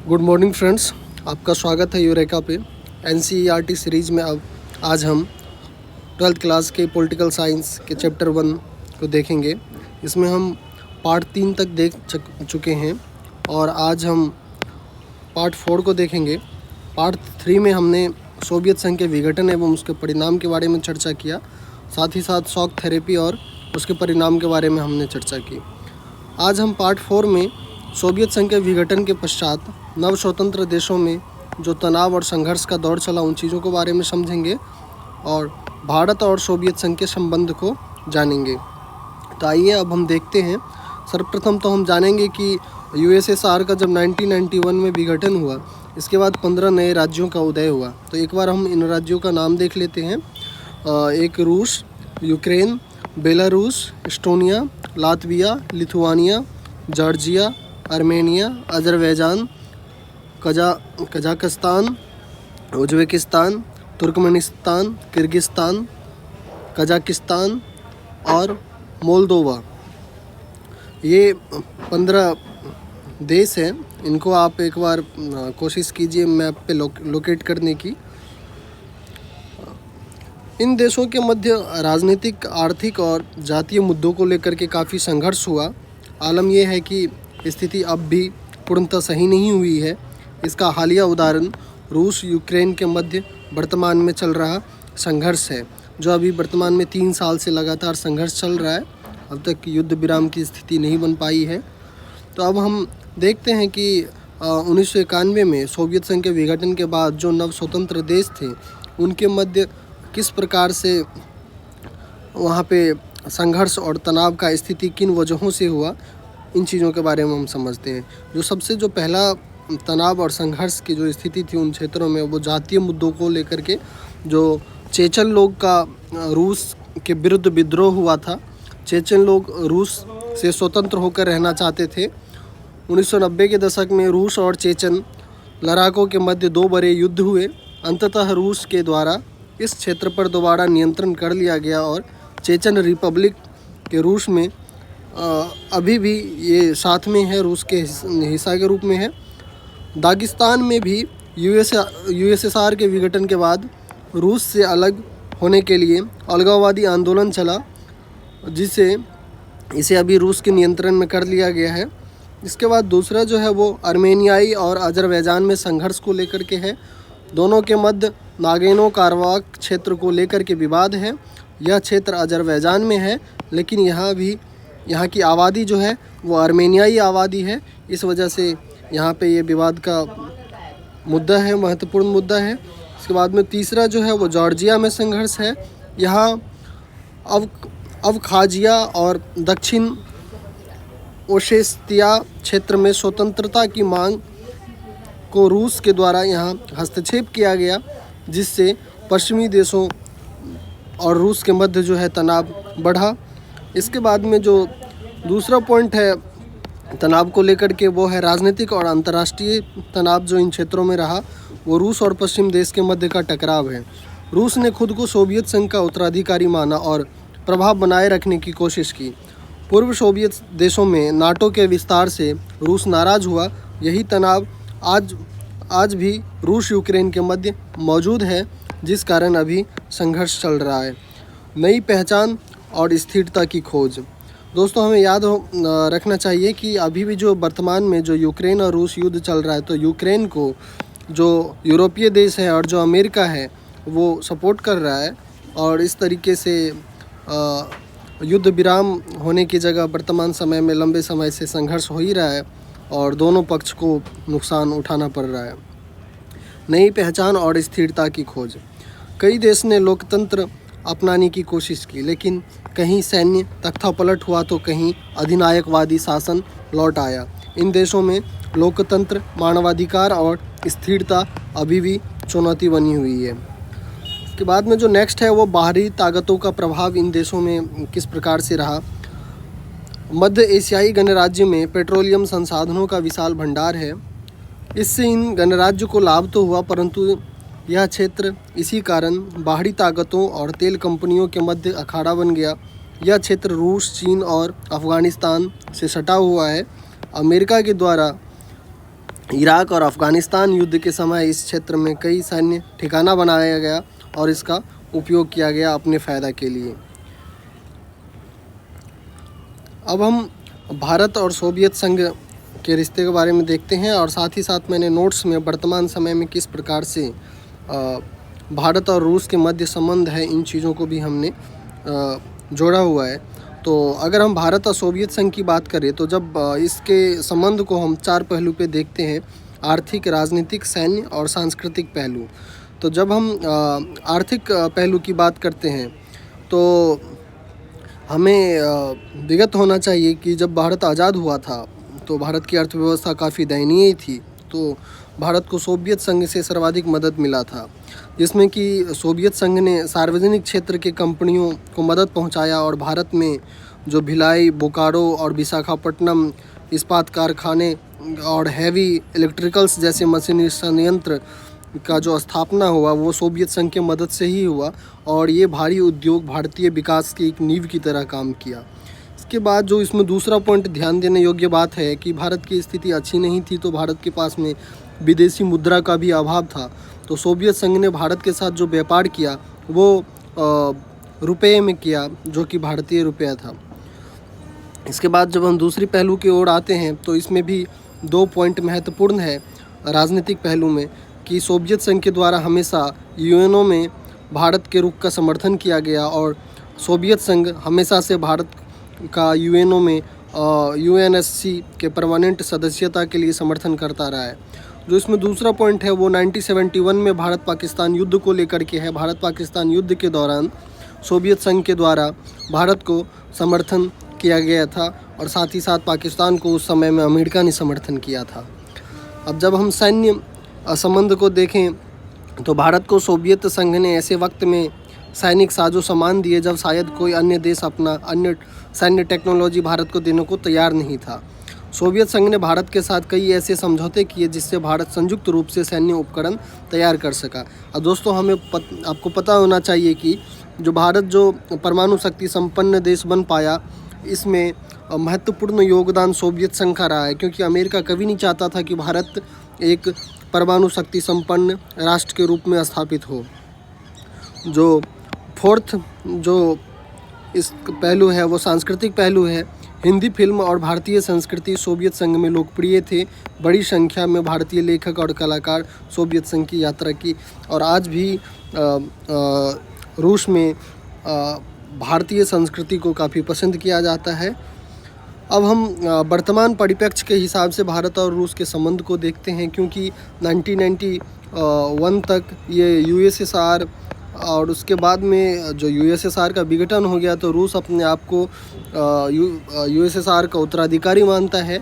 Good morning friends, आपका स्वागत है यूरेका पे। एनसीईआरटी सीरीज़ में अब आज हम 12th क्लास के पॉलिटिकल साइंस के चैप्टर 1 को देखेंगे। इसमें हम पार्ट 3 तक देख चुके हैं और आज हम पार्ट 4 को देखेंगे। पार्ट 3 में हमने सोवियत संघ के विघटन एवं उसके परिणाम के बारे में चर्चा किया, साथ ही साथ शॉक थेरेपी और उसके परिणाम के बारे में हमने चर्चा की। आज हम पार्ट 4 में सोवियत संघ के विघटन के पश्चात नव स्वतंत्र देशों में जो तनाव और संघर्ष का दौर चला, उन चीज़ों के बारे में समझेंगे और भारत और सोवियत संघ के संबंध को जानेंगे। तो आइए अब हम देखते हैं। सर्वप्रथम तो हम जानेंगे कि यूएसएसआर का जब 1991 में विघटन हुआ, इसके बाद 15 नए राज्यों का उदय हुआ। तो एक बार हम इन राज्यों का नाम देख लेते हैं। एक रूस, Ukraine, Belarus, Estonia, Latvia, Lithuania, Georgia, Armenia, Azerbaijan, Kazakhstan, Uzbekistan, Turkmenistan, Kyrgyzstan, Kazakhstan और मोल्दोवा। ये 15 देश हैं। इनको आप एक बार कोशिश कीजिए मैप पे लोकेट करने की। इन देशों के मध्य राजनीतिक, आर्थिक और जातीय मुद्दों को लेकर के काफ़ी संघर्ष हुआ। आलम यह है कि स्थिति अब भी पूर्णतः सही नहीं हुई है। इसका हालिया उदाहरण रूस यूक्रेन के मध्य वर्तमान में चल रहा संघर्ष है, जो अभी वर्तमान में 3 साल से लगातार संघर्ष चल रहा है। अब तक युद्ध विराम की स्थिति नहीं बन पाई है। तो अब हम देखते हैं कि 1991 में सोवियत संघ के विघटन के बाद जो नव स्वतंत्र देश थे, उनके मध्य किस प्रकार से वहाँ पे संघर्ष और तनाव का स्थिति किन वजहों से हुआ, इन चीज़ों के बारे में हम समझते हैं। जो सबसे जो पहला तनाव और संघर्ष की जो स्थिति थी उन क्षेत्रों में, वो जातीय मुद्दों को लेकर के जो चेचन लोग का रूस के विरुद्ध विद्रोह हुआ था। चेचन लोग रूस से स्वतंत्र होकर रहना चाहते थे। 1990 के दशक में रूस और चेचन लड़ाकों के मध्य 2 बड़े युद्ध हुए। अंततः रूस के द्वारा इस क्षेत्र पर दोबारा नियंत्रण कर लिया गया और चेचन रिपब्लिक के रूस में अभी भी ये साथ में है, रूस के हिस्सा के रूप में है। दागिस्तान में भी यूएसएसआर के विघटन के बाद रूस से अलग होने के लिए अलगाववादी आंदोलन चला, जिसे इसे अभी रूस के नियंत्रण में कर लिया गया है। इसके बाद दूसरा जो है वो आर्मेनियाई और अज़रबैजान में संघर्ष को लेकर के है। दोनों के मध्य नागोर्नो कराबाख क्षेत्र को लेकर के विवाद है। यह क्षेत्र अज़रबैजान में है, लेकिन यहाँ की आबादी जो है वो आर्मेनियाई आबादी है। इस वजह से यहाँ पे ये विवाद का मुद्दा है, महत्वपूर्ण मुद्दा है। इसके बाद में तीसरा जो है वो जॉर्जिया में संघर्ष है। यहाँ अबखाजिया और दक्षिण ओसेतिया क्षेत्र में स्वतंत्रता की मांग को रूस के द्वारा यहाँ हस्तक्षेप किया गया, जिससे पश्चिमी देशों और रूस के मध्य जो है तनाव बढ़ा। इसके बाद में जो दूसरा पॉइंट है तनाव को लेकर के, वो है राजनीतिक और अंतर्राष्ट्रीय तनाव जो इन क्षेत्रों में रहा। वो रूस और पश्चिम देश के मध्य का टकराव है। रूस ने खुद को सोवियत संघ का उत्तराधिकारी माना और प्रभाव बनाए रखने की कोशिश की। पूर्व सोवियत देशों में नाटो के विस्तार से रूस नाराज़ हुआ। यही तनाव आज भी रूस यूक्रेन के मध्य मौजूद है, जिस कारण अभी संघर्ष चल रहा है। नई पहचान और स्थिरता की खोज। दोस्तों, हमें याद रखना चाहिए कि अभी भी जो वर्तमान में जो यूक्रेन और रूस युद्ध चल रहा है, तो यूक्रेन को जो यूरोपीय देश है और जो अमेरिका है वो सपोर्ट कर रहा है। और इस तरीके से युद्ध विराम होने की जगह वर्तमान समय में लंबे समय से संघर्ष हो ही रहा है और दोनों पक्ष को नुकसान उठाना पड़ रहा है। नई पहचान और स्थिरता की खोज। कई देश ने लोकतंत्र अपनाने की कोशिश की, लेकिन कहीं सैन्य तख्तापलट हुआ तो कहीं अधिनायकवादी शासन लौट आया। इन देशों में लोकतंत्र, मानवाधिकार और स्थिरता अभी भी चुनौती बनी हुई है। इसके बाद में जो नेक्स्ट है वो बाहरी ताकतों का प्रभाव इन देशों में किस प्रकार से रहा। मध्य एशियाई गणराज्य में पेट्रोलियम संसाधनों का विशाल भंडार है। इससे इन गणराज्य को लाभ तो हुआ, परंतु यह क्षेत्र इसी कारण बाहरी ताकतों और तेल कंपनियों के मध्य अखाड़ा बन गया। यह क्षेत्र रूस, चीन और अफ़गानिस्तान से सटा हुआ है। अमेरिका के द्वारा इराक और अफ़गानिस्तान युद्ध के समय इस क्षेत्र में कई सैन्य ठिकाना बनाया गया और इसका उपयोग किया गया अपने फ़ायदा के लिए। अब हम भारत और सोवियत संघ के रिश्ते के बारे में देखते हैं और साथ ही साथ मैंने नोट्स में वर्तमान समय में किस प्रकार से भारत और रूस के मध्य संबंध है, इन चीज़ों को भी हमने जोड़ा हुआ है। तो अगर हम भारत और सोवियत संघ की बात करें तो जब इसके संबंध को हम 4 पहलू पे देखते हैं, आर्थिक, राजनीतिक, सैन्य और सांस्कृतिक पहलू। तो जब हम आर्थिक पहलू की बात करते हैं तो हमें विगत होना चाहिए कि जब भारत आज़ाद हुआ था तो भारत की अर्थव्यवस्था काफ़ी दयनीय थी। तो भारत को सोवियत संघ से सर्वाधिक मदद मिला था, जिसमें कि सोवियत संघ ने सार्वजनिक क्षेत्र के कंपनियों को मदद पहुंचाया और भारत में जो भिलाई, बोकारो और विशाखापट्टनम इस्पात कारखाने और हैवी इलेक्ट्रिकल्स जैसे मशीनरी संयंत्र का जो स्थापना हुआ वो सोवियत संघ के मदद से ही हुआ और ये भारी उद्योग भारतीय विकास की एक नींव की तरह काम किया। इसके बाद जो इसमें दूसरा पॉइंट ध्यान देने योग्य बात है कि भारत की स्थिति अच्छी नहीं थी, तो भारत के पास में विदेशी मुद्रा का भी अभाव था। तो सोवियत संघ ने भारत के साथ जो व्यापार किया वो रुपये में किया, जो कि भारतीय रुपया था। इसके बाद जब हम दूसरी पहलू की ओर आते हैं तो इसमें भी 2 पॉइंट महत्वपूर्ण है राजनीतिक पहलू में, कि सोवियत संघ के द्वारा हमेशा यूएनओ में भारत के रुख का समर्थन किया गया और सोवियत संघ हमेशा से भारत का यूएनओ में यूएनएससी के परमानेंट सदस्यता के लिए समर्थन करता रहा है। जो इसमें दूसरा पॉइंट है वो 1971 में भारत पाकिस्तान युद्ध को लेकर के है। भारत पाकिस्तान युद्ध के दौरान सोवियत संघ के द्वारा भारत को समर्थन किया गया था और साथ ही साथ पाकिस्तान को उस समय में अमेरिका ने समर्थन किया था। अब जब हम सैन्य संबंध को देखें तो भारत को सोवियत संघ ने ऐसे वक्त में सैनिक साजो सामान दिए जब शायद कोई अन्य देश अपना अन्य सैन्य टेक्नोलॉजी भारत को देने को तैयार नहीं था। सोवियत संघ ने भारत के साथ कई ऐसे समझौते किए जिससे भारत संयुक्त रूप से सैन्य उपकरण तैयार कर सका। और दोस्तों आपको पता होना चाहिए कि जो भारत जो परमाणु शक्ति संपन्न देश बन पाया, इसमें महत्वपूर्ण योगदान सोवियत संघ का रहा है, क्योंकि अमेरिका कभी नहीं चाहता था कि भारत एक परमाणु शक्ति संपन्न राष्ट्र के रूप में स्थापित हो। जो फोर्थ जो इस पहलू है वो सांस्कृतिक पहलू है। हिंदी फिल्म और भारतीय संस्कृति सोवियत संघ में लोकप्रिय थे। बड़ी संख्या में भारतीय लेखक और कलाकार सोवियत संघ की यात्रा की और आज भी रूस में भारतीय संस्कृति को काफ़ी पसंद किया जाता है। अब हम वर्तमान परिप्रेक्ष्य के हिसाब से भारत और रूस के संबंध को देखते हैं, क्योंकि 1991 तक ये यूएसएसआर और उसके बाद में जो यूएसएसआर का विघटन हो गया तो रूस अपने आप को यूएसएसआर का उत्तराधिकारी मानता है।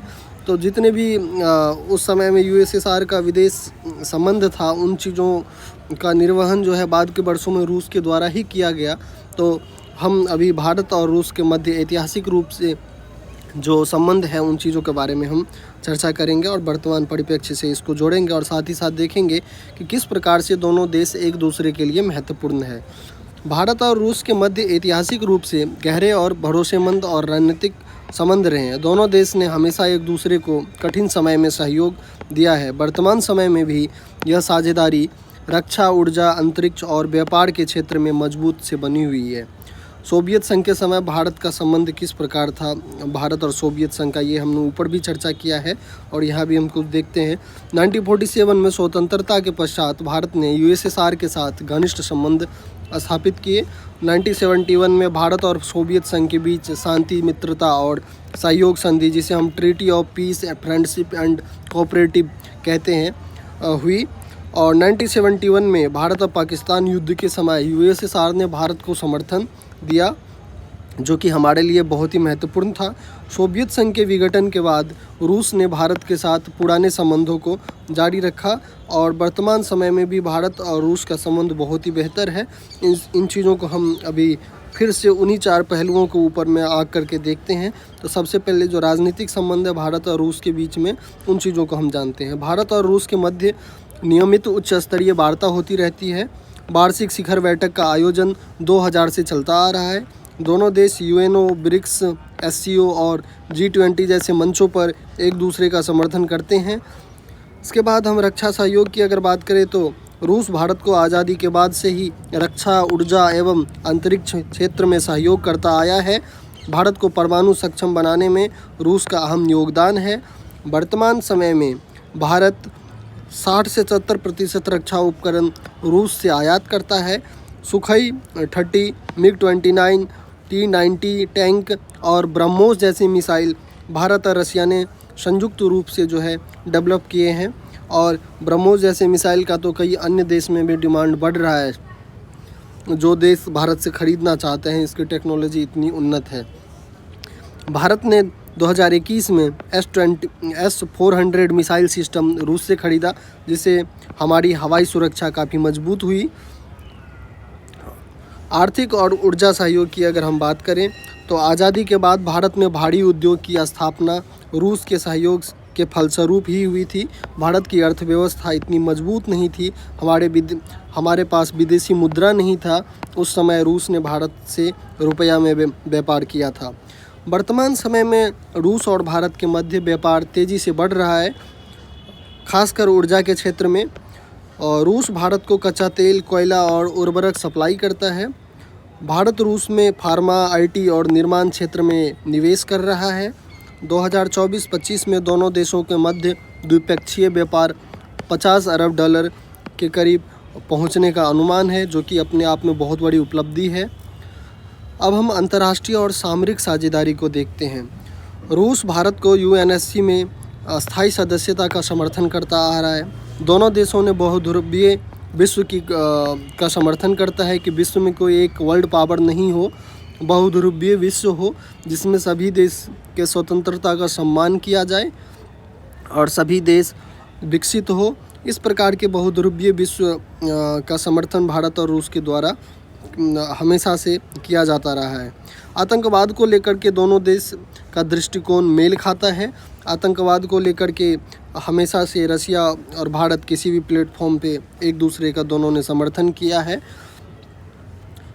तो जितने भी उस समय में यूएसएसआर का विदेश संबंध था, उन चीज़ों का निर्वहन जो है बाद के वर्षों में रूस के द्वारा ही किया गया। तो हम अभी भारत और रूस के मध्य ऐतिहासिक रूप से जो संबंध है उन चीज़ों के बारे में हम चर्चा करेंगे और वर्तमान परिप्रेक्ष्य से इसको जोड़ेंगे और साथ ही साथ देखेंगे कि किस प्रकार से दोनों देश एक दूसरे के लिए महत्वपूर्ण है। भारत और रूस के मध्य ऐतिहासिक रूप से गहरे और भरोसेमंद और रणनीतिक संबंध रहे हैं। दोनों देश ने हमेशा एक दूसरे को कठिन समय में सहयोग दिया है। वर्तमान समय में भी यह साझेदारी रक्षा, ऊर्जा, अंतरिक्ष और व्यापार के क्षेत्र में मजबूत से बनी हुई है। सोवियत संघ के समय भारत का संबंध किस प्रकार था, भारत और सोवियत संघ का, ये हमने ऊपर भी चर्चा किया है और यहाँ भी हम कुछ देखते हैं। 1947 में स्वतंत्रता के पश्चात भारत ने यूएसएसआर के साथ घनिष्ठ संबंध स्थापित किए। 1971 में भारत और सोवियत संघ के बीच शांति, मित्रता और सहयोग संधि, जिसे हम treaty of peace, friendship and cooperative कहते हैं, हुई। और 1971 में भारत और पाकिस्तान युद्ध के समय यूएसएसआर ने भारत को समर्थन दिया, जो कि हमारे लिए बहुत ही महत्वपूर्ण था। सोवियत संघ के विघटन के बाद रूस ने भारत के साथ पुराने संबंधों को जारी रखा और वर्तमान समय में भी भारत और रूस का संबंध बहुत ही बेहतर है। इन चीज़ों को हम अभी फिर से उन्हीं 4 पहलुओं के ऊपर में आ करके देखते हैं। तो सबसे पहले जो राजनीतिक संबंध है भारत और रूस के बीच में, उन चीज़ों को हम जानते हैं। भारत और रूस के मध्य नियमित उच्च स्तरीय वार्ता होती रहती है। वार्षिक शिखर बैठक का आयोजन 2000 से चलता आ रहा है। दोनों देश यूएनओ, ब्रिक्स, एससीओ और G20 जैसे मंचों पर एक दूसरे का समर्थन करते हैं। इसके बाद हम रक्षा सहयोग की अगर बात करें तो रूस भारत को आज़ादी के बाद से ही रक्षा, ऊर्जा एवं अंतरिक्ष क्षेत्र में सहयोग करता आया है। भारत को परमाणु सक्षम बनाने में रूस का अहम योगदान है। वर्तमान समय में भारत 60 से 70% रक्षा उपकरण रूस से आयात करता है। सुखोई 30, MiG-29, T-90 टैंक और ब्रह्मोस जैसी मिसाइल भारत और रसिया ने संयुक्त रूप से जो है डेवलप किए हैं, और ब्रह्मोस जैसे मिसाइल का तो कई अन्य देश में भी डिमांड बढ़ रहा है। जो देश भारत से ख़रीदना चाहते हैं, इसकी टेक्नोलॉजी इतनी उन्नत है। भारत ने 2021 में S-400 मिसाइल सिस्टम रूस से ख़रीदा, जिससे हमारी हवाई सुरक्षा काफ़ी मजबूत हुई। आर्थिक और ऊर्जा सहयोग की अगर हम बात करें तो आज़ादी के बाद भारत में भारी उद्योग की स्थापना रूस के सहयोग के फलस्वरूप ही हुई थी। भारत की अर्थव्यवस्था इतनी मजबूत नहीं थी, हमारे पास विदेशी मुद्रा नहीं था। उस समय रूस ने भारत से रुपया में व्यापार किया था। वर्तमान समय में रूस और भारत के मध्य व्यापार तेज़ी से बढ़ रहा है, खासकर ऊर्जा के क्षेत्र में। और रूस भारत को कच्चा तेल, कोयला और उर्वरक सप्लाई करता है। भारत रूस में फार्मा, IT और निर्माण क्षेत्र में निवेश कर रहा है। 2024-25 में दोनों देशों के मध्य द्विपक्षीय व्यापार $50 अरब के करीब पहुंचने का अनुमान है, जो कि अपने आप में बहुत बड़ी उपलब्धि है। अब हम अंतर्राष्ट्रीय और सामरिक साझेदारी को देखते हैं। रूस भारत को UNSC में स्थायी सदस्यता का समर्थन करता आ रहा है। दोनों देशों ने बहुध्रुवीय विश्व का समर्थन करता है कि विश्व में कोई एक वर्ल्ड पावर नहीं हो, बहुध्रुवीय विश्व हो जिसमें सभी देश के स्वतंत्रता का सम्मान किया जाए और सभी देश विकसित हो। इस प्रकार के बहुध्रुवीय विश्व का समर्थन भारत और रूस के द्वारा हमेशा से किया जाता रहा है। आतंकवाद को लेकर के दोनों देश का दृष्टिकोण मेल खाता है। आतंकवाद को लेकर के हमेशा से रसिया और भारत किसी भी प्लेटफॉर्म पे एक दूसरे का दोनों ने समर्थन किया है।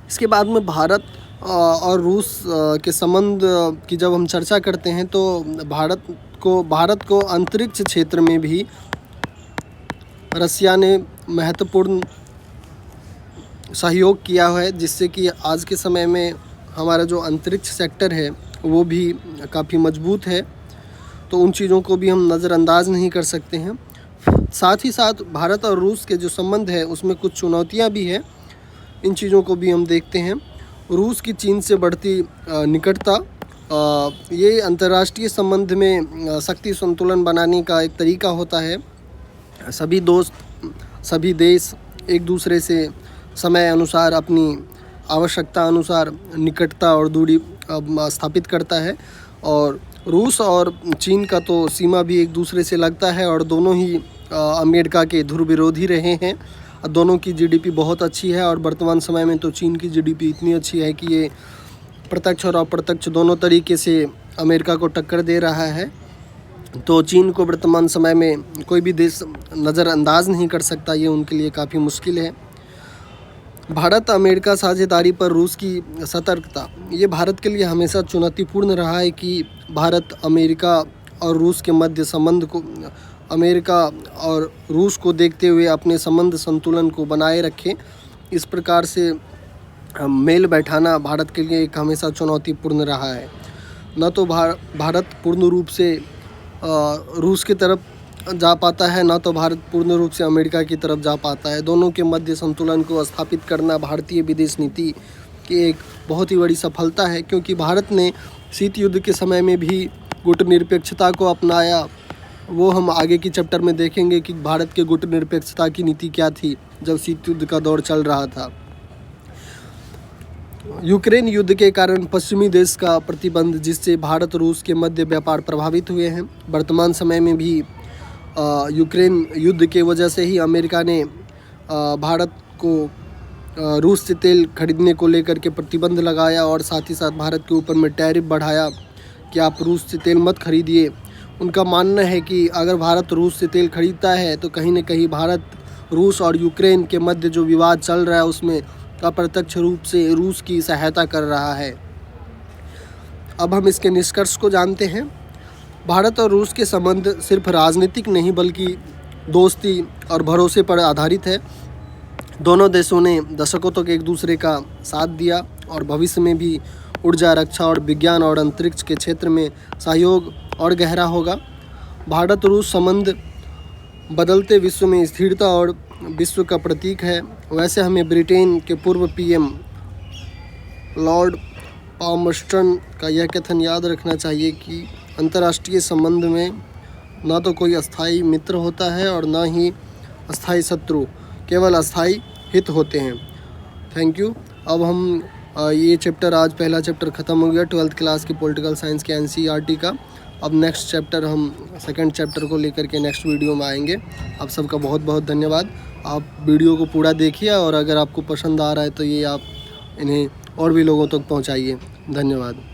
इसके बाद में भारत और रूस के संबंध की जब हम चर्चा करते हैं तो भारत को अंतरिक्ष क्षेत्र में भी रसिया ने महत्वपूर्ण सहयोग किया है, जिससे कि आज के समय में हमारा जो अंतरिक्ष सेक्टर है वो भी काफ़ी मजबूत है। तो उन चीज़ों को भी हम नज़रअंदाज नहीं कर सकते हैं। साथ ही साथ भारत और रूस के जो संबंध है उसमें कुछ चुनौतियां भी हैं, इन चीज़ों को भी हम देखते हैं। रूस की चीन से बढ़ती निकटता, ये अंतर्राष्ट्रीय संबंध में शक्ति संतुलन बनाने का एक तरीका होता है। सभी दोस्त, सभी देश एक दूसरे से समय अनुसार अपनी आवश्यकता अनुसार निकटता और दूरी स्थापित करता है। और रूस और चीन का तो सीमा भी एक दूसरे से लगता है और दोनों ही अमेरिका के ध्रुव विरोधी रहे हैं। दोनों की GDP बहुत अच्छी है और वर्तमान समय में तो चीन की GDP इतनी अच्छी है कि ये प्रत्यक्ष और अप्रत्यक्ष दोनों तरीके से अमेरिका को टक्कर दे रहा है। तो चीन को वर्तमान समय में कोई भी देश नज़रअंदाज नहीं कर सकता, ये उनके लिए काफ़ी मुश्किल है। भारत अमेरिका साझेदारी पर रूस की सतर्कता, ये भारत के लिए हमेशा चुनौतीपूर्ण रहा है कि भारत अमेरिका और रूस के मध्य संबंध को, अमेरिका और रूस को देखते हुए अपने संबंध संतुलन को बनाए रखें। इस प्रकार से मेल बैठाना भारत के लिए एक हमेशा चुनौतीपूर्ण रहा है। न तो भारत पूर्ण रूप से रूस की तरफ जा पाता है, ना तो भारत पूर्ण रूप से अमेरिका की तरफ जा पाता है। दोनों के मध्य संतुलन को स्थापित करना भारतीय विदेश नीति की एक बहुत ही बड़ी सफलता है, क्योंकि भारत ने शीत युद्ध के समय में भी गुटनिरपेक्षता को अपनाया। वो हम आगे की चैप्टर में देखेंगे कि भारत के गुटनिरपेक्षता की नीति क्या थी जब शीत युद्ध का दौर चल रहा था। यूक्रेन युद्ध के कारण पश्चिमी देश का प्रतिबंध, जिससे भारत रूस के मध्य व्यापार प्रभावित हुए हैं। वर्तमान समय में भी यूक्रेन युद्ध के वजह से ही अमेरिका ने भारत को रूस से तेल खरीदने को लेकर के प्रतिबंध लगाया और साथ ही साथ भारत के ऊपर में टैरिफ बढ़ाया कि आप रूस से तेल मत खरीदिए। उनका मानना है कि अगर भारत रूस से तेल खरीदता है तो कहीं न कहीं भारत रूस और यूक्रेन के मध्य जो विवाद चल रहा है उसमें अप्रत्यक्ष रूप से रूस की सहायता कर रहा है। अब हम इसके निष्कर्ष को जानते हैं। भारत और रूस के संबंध सिर्फ राजनीतिक नहीं बल्कि दोस्ती और भरोसे पर आधारित है। दोनों देशों ने दशकों तक एक दूसरे का साथ दिया और भविष्य में भी ऊर्जा, रक्षा और विज्ञान और अंतरिक्ष के क्षेत्र में सहयोग और गहरा होगा। भारत रूस संबंध बदलते विश्व में स्थिरता और विश्व का प्रतीक है। वैसे हमें ब्रिटेन के पूर्व पीएम लॉर्ड पामस्टन का यह कथन याद रखना चाहिए कि अंतर्राष्ट्रीय संबंध में ना तो कोई अस्थायी मित्र होता है और ना ही अस्थायी शत्रु, केवल अस्थायी हित होते हैं। Thank you. अब हम ये चैप्टर, आज पहला चैप्टर ख़त्म हो गया 12th क्लास की पॉलिटिकल साइंस के एनसीईआरटी का। अब नेक्स्ट चैप्टर, हम सेकंड चैप्टर को लेकर के नेक्स्ट वीडियो में आएंगे। आप सबका बहुत बहुत धन्यवाद। आप वीडियो को पूरा देखिए और अगर आपको पसंद आ रहा है तो ये आप इन्हें और भी लोगों तक पहुंचाइए। धन्यवाद।